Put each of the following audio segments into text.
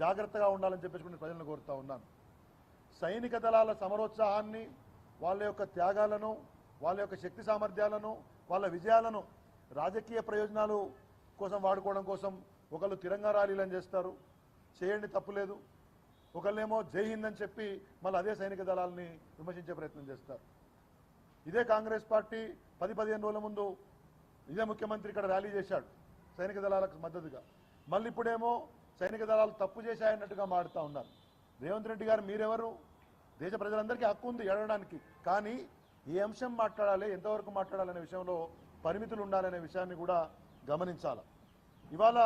జాగ్రత్తగా ఉండాలని చెప్పేసి నేను ప్రజలను కోరుతా ఉన్నాను. సైనిక దళాల సమరోత్సాహాన్ని, వాళ్ళ యొక్క త్యాగాలను, వాళ్ళ యొక్క శక్తి సామర్థ్యాలను, వాళ్ళ విజయాలను రాజకీయ ప్రయోజనాలు కోసం వాడుకోవడం కోసం ఒకళ్ళు తిరంగా ర్యాలీలను చేస్తారు, చేయండి తప్పులేదు. ఒకళ్ళేమో జై హింద్ అని చెప్పి మళ్ళీ అదే సైనిక దళాలని విమర్శించే ప్రయత్నం చేస్తారు. ఇదే కాంగ్రెస్ పార్టీ 10-15 రోజుల ముందు ఇదే ముఖ్యమంత్రి ఇక్కడ ర్యాలీ చేశాడు సైనిక దళాలకు మద్దతుగా. మళ్ళీ ఇప్పుడేమో సైనిక దళాలు తప్పు చేశాయన్నట్టుగా మాడుతూ ఉన్నారు. రేవంత్ రెడ్డి గారు మీరెవరు? దేశ ప్రజలందరికీ హక్కు ఉంది అడగడానికి, కానీ ఏ అంశం మాట్లాడాలి, ఎంతవరకు మాట్లాడాలనే విషయంలో పరిమితులు ఉండాలనే విషయాన్ని కూడా గమనించాలి. ఇవాళ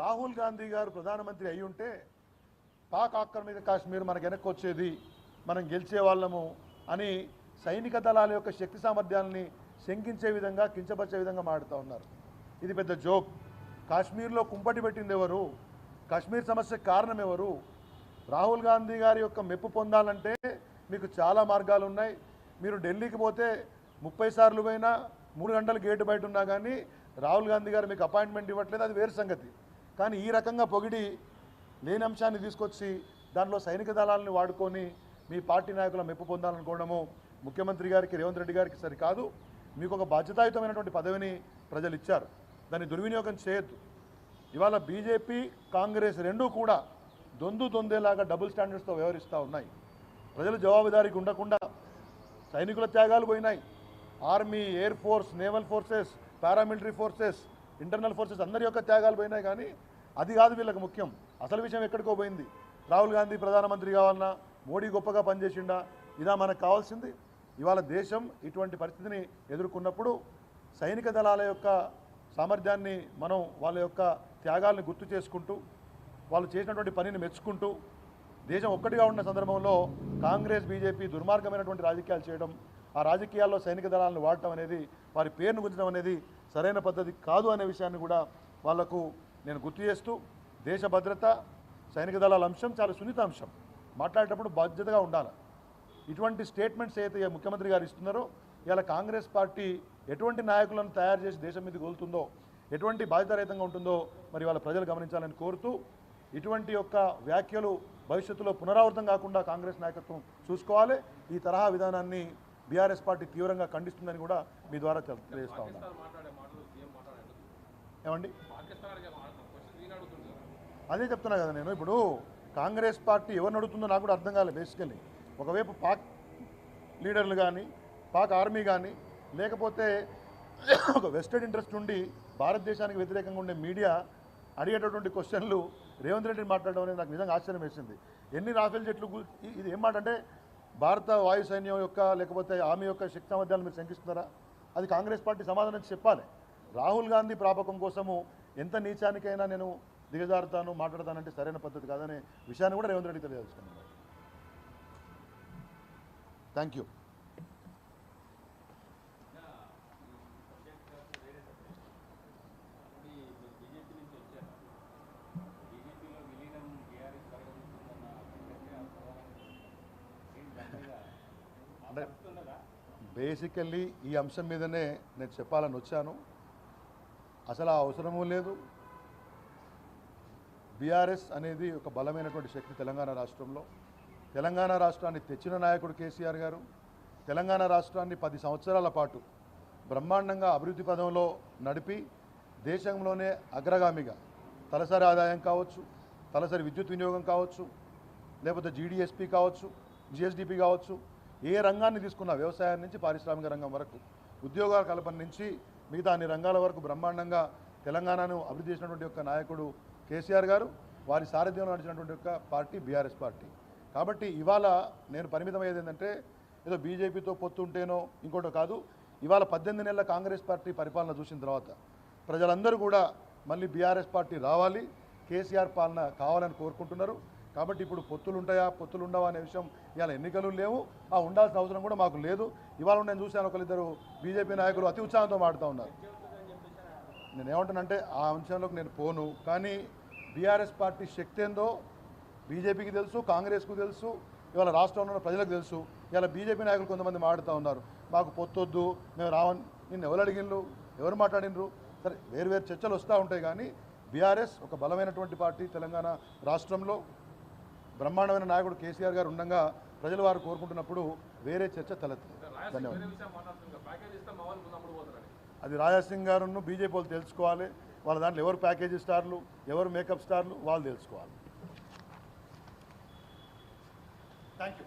రాహుల్ గాంధీ గారు ప్రధానమంత్రి అయి ఉంటే పాక్ ఆక్రమిత కాశ్మీర్ మనకు వెనక్కి వచ్చేది, మనం గెలిచే వాళ్ళము అని సైనిక దళాల యొక్క శక్తి సామర్థ్యాలని శంకించే విధంగా, కించపరిచే విధంగా మాడుతూ ఉన్నారు. ఇది పెద్ద జోక్. కాశ్మీర్లో కుంపటి పెట్టింది ఎవరు? కాశ్మీర్ సమస్యకు కారణం ఎవరు? రాహుల్ గాంధీ గారి యొక్క మెప్పు పొందాలంటే మీకు చాలా మార్గాలు ఉన్నాయి. మీరు ఢిల్లీకి పోతే 30 సార్లు పోయినా 3 గంటలు గేటు బయట ఉన్నా కానీ రాహుల్ గాంధీ గారు మీకు అపాయింట్మెంట్ ఇవ్వట్లేదు, అది వేరు సంగతి. కానీ ఈ రకంగా పొగిడి లేని అంశాన్ని తీసుకొచ్చి దానిలో సైనిక దళాలను వాడుకొని మీ పార్టీ నాయకుల మెప్పు పొందాలనుకోవడము ముఖ్యమంత్రి గారికి, రేవంత్ రెడ్డి గారికి సరికాదు. మీకు ఒక బాధ్యతాయుతమైనటువంటి పదవిని ప్రజలు ఇచ్చారు, దాన్ని దుర్వినియోగం చేయొద్దు. ఇవాళ బీజేపీ, కాంగ్రెస్ రెండూ కూడా దొందేలాగా డబుల్ స్టాండర్డ్స్తో వ్యవహరిస్తూ ఉన్నాయి. ప్రజలు జవాబుదారీకి ఉండకుండా సైనికుల త్యాగాలు పోయినాయి. Army, air force, naval forces, paramilitary forces, internal forces అందరి యొక్క త్యాగాలు పోయినాయి. కానీ అది కాదు వీళ్ళకి ముఖ్యం. అసలు విషయం ఎక్కడికో పోయింది. రాహుల్ గాంధీ ప్రధానమంత్రి కావాలన్నా, మోడీ గొప్పగా పనిచేసిండా, ఇదా మనకు కావాల్సింది? ఇవాళ దేశం ఇటువంటి పరిస్థితిని ఎదుర్కొన్నప్పుడు సైనిక దళాల యొక్క సామర్థ్యాన్ని మనం, వాళ్ళ యొక్క త్యాగాల్ని గుర్తు చేసుకుంటూ, వాళ్ళు చేసినటువంటి పనిని మెచ్చుకుంటూ, దేశం ఒక్కటిగా ఉన్న సందర్భంలో కాంగ్రెస్, బీజేపీ దుర్మార్గమైనటువంటి రాజకీయాలు చేయడం, ఆ రాజకీయాల్లో సైనిక దళాలను వాడటం అనేది, వారి పేరును గుంచడం అనేది సరైన పద్ధతి కాదు అనే విషయాన్ని కూడా వాళ్లకు నేను గుర్తు చేస్తూ, దేశ భద్రత, సైనిక దళాల అంశం చాలా సున్నిత అంశం. మాట్లాడేటప్పుడు బాధ్యతగా ఉండాలి. ఇటువంటి స్టేట్మెంట్స్ అయితే ముఖ్యమంత్రి గారు ఇస్తున్నారో, ఇలా కాంగ్రెస్ పార్టీ ఎటువంటి నాయకులను తయారు చేసి దేశం మీద గోలుతుందో, ఎటువంటి బాధ్యతారహితంగా ఉంటుందో మరి వాళ్ళ ప్రజలు గమనించాలని కోరుతూ, ఇటువంటి యొక్క వ్యాఖ్యలు భవిష్యత్తులో పునరావృతం కాకుండా కాంగ్రెస్ నాయకత్వం చూసుకోవాలి. ఈ తరహా విధానాన్ని బీఆర్ఎస్ పార్టీ తీవ్రంగా ఖండిస్తుందని కూడా మీ ద్వారా తెలియజేస్తా ఉన్నాను. ఏమండి, అదే చెప్తున్నా కదా నేను. ఇప్పుడు కాంగ్రెస్ పార్టీ ఎవరిని అడుగుతుందో నాకు కూడా అర్థం కాలేదు. బేసికలీ ఒకవైపు పాక్ లీడర్లు కానీ, పాక్ ఆర్మీ కానీ, లేకపోతే ఒక వెస్టెడ్ ఇంట్రెస్ట్ ఉండి భారతదేశానికి వ్యతిరేకంగా ఉండే మీడియా అడిగేటటువంటి క్వశ్చన్లు రేవంత్ రెడ్డిని మాట్లాడడం అనేది నాకు నిజంగా ఆశ్చర్యం వేసింది. ఎన్ని రాఫెల్ జెట్లు, ఇది ఏం మాట అంటే భారత వాయు సైన్యం యొక్క లేకపోతే ఆమె యొక్క శక్తి సామర్థ్యాలు మీరు శంకిస్తున్నారా? అది కాంగ్రెస్ పార్టీ సమాధానం చెప్పాలి. రాహుల్ గాంధీ ప్రాపకం కోసము ఎంత నీచానికైనా నేను దిగజారుతాను, మాట్లాడతానంటే సరైన పద్ధతి కాదనే విషయాన్ని కూడా రేవంత్ రెడ్డి తెలియజేస్తున్నాను. Thank you. అంటే బేసికల్లీ ఈ అంశం మీదనే నేను చెప్పాలని వచ్చాను. అసలు ఆ అవసరమూ లేదు. బీఆర్ఎస్ అనేది ఒక బలమైనటువంటి శక్తి తెలంగాణ రాష్ట్రంలో. తెలంగాణ రాష్ట్రాన్ని తెచ్చిన నాయకుడు కేసీఆర్ గారు. తెలంగాణ రాష్ట్రాన్ని 10 సంవత్సరాల పాటు బ్రహ్మాండంగా అభివృద్ధి పదంలో నడిపి దేశంలోనే అగ్రగామిగా తలసరి ఆదాయం కావచ్చు, తలసరి విద్యుత్ వినియోగం కావచ్చు, లేకపోతే జీడీఎస్పీ కావచ్చు, జిఎస్డిపి కావచ్చు, ఏ రంగాన్ని తీసుకున్నా, వ్యవసాయం నుంచి పారిశ్రామిక రంగం వరకు, ఉద్యోగాల కల్పన నుంచి మిగతా అన్ని రంగాల వరకు బ్రహ్మాండంగా తెలంగాణను అభివృద్ధి చేసినటువంటి యొక్క నాయకుడు కేసీఆర్ గారు. వారి సారథ్యంలో నడిచినటువంటి యొక్క పార్టీ బీఆర్ఎస్ పార్టీ. కాబట్టి ఇవాళ నేను పరిమితమయ్యేది ఏంటంటే ఏదో బీజేపీతో పొత్తుంటేనో ఇంకోటో కాదు. ఇవాళ 18 నెలల కాంగ్రెస్ పార్టీ పరిపాలన చూసిన తర్వాత ప్రజలందరూ కూడా మళ్ళీ బీఆర్ఎస్ పార్టీ రావాలి, కేసీఆర్ పాలన కావాలని కోరుకుంటున్నారు. కాబట్టి ఇప్పుడు పొత్తులు ఉంటాయా, పొత్తులు ఉండవా అనే విషయం ఇవాళ ఎన్నికలు లేవు, ఆ ఉండాల్సిన అవసరం కూడా మాకు లేదు. ఇవాళ నేను చూశాను ఒకరిద్దరు బీజేపీ నాయకులు అతి ఉత్సాహంతో మాడుతూ ఉన్నారు. నేను ఏమంటానంటే ఆ అంశంలోకి నేను పోను. కానీ బీఆర్ఎస్ పార్టీ శక్తి ఏందో బీజేపీకి తెలుసు, కాంగ్రెస్కు తెలుసు, ఇవాళ రాష్ట్రంలో ఉన్న ప్రజలకు తెలుసు. ఇవాళ బీజేపీ నాయకులు కొంతమంది మాడుతూ ఉన్నారు, మాకు పొత్తొద్దు, మేము రావని. నిన్ను ఎవరు అడిగినరు, ఎవరు మాట్లాడినరు? సరే, వేరు చర్చలు వస్తూ ఉంటాయి. కానీ బీఆర్ఎస్ ఒక బలమైనటువంటి పార్టీ తెలంగాణ రాష్ట్రంలో బ్రహ్మాండమైన నాయకుడు కేసీఆర్ గారు ఉండగా ప్రజలు వారు కోరుకుంటున్నప్పుడు వేరే చర్చ తలెత్తదు. ధన్యవాదాలు. అది రాజాసింగ్ గారును బీజేపీ వాళ్ళు తెలుసుకోవాలి. వాళ్ళ దాంట్లో ఎవరు ప్యాకేజీ స్టార్లు, ఎవరు మేకప్ స్టార్లు వాళ్ళు తెలుసుకోవాలి. Thank you.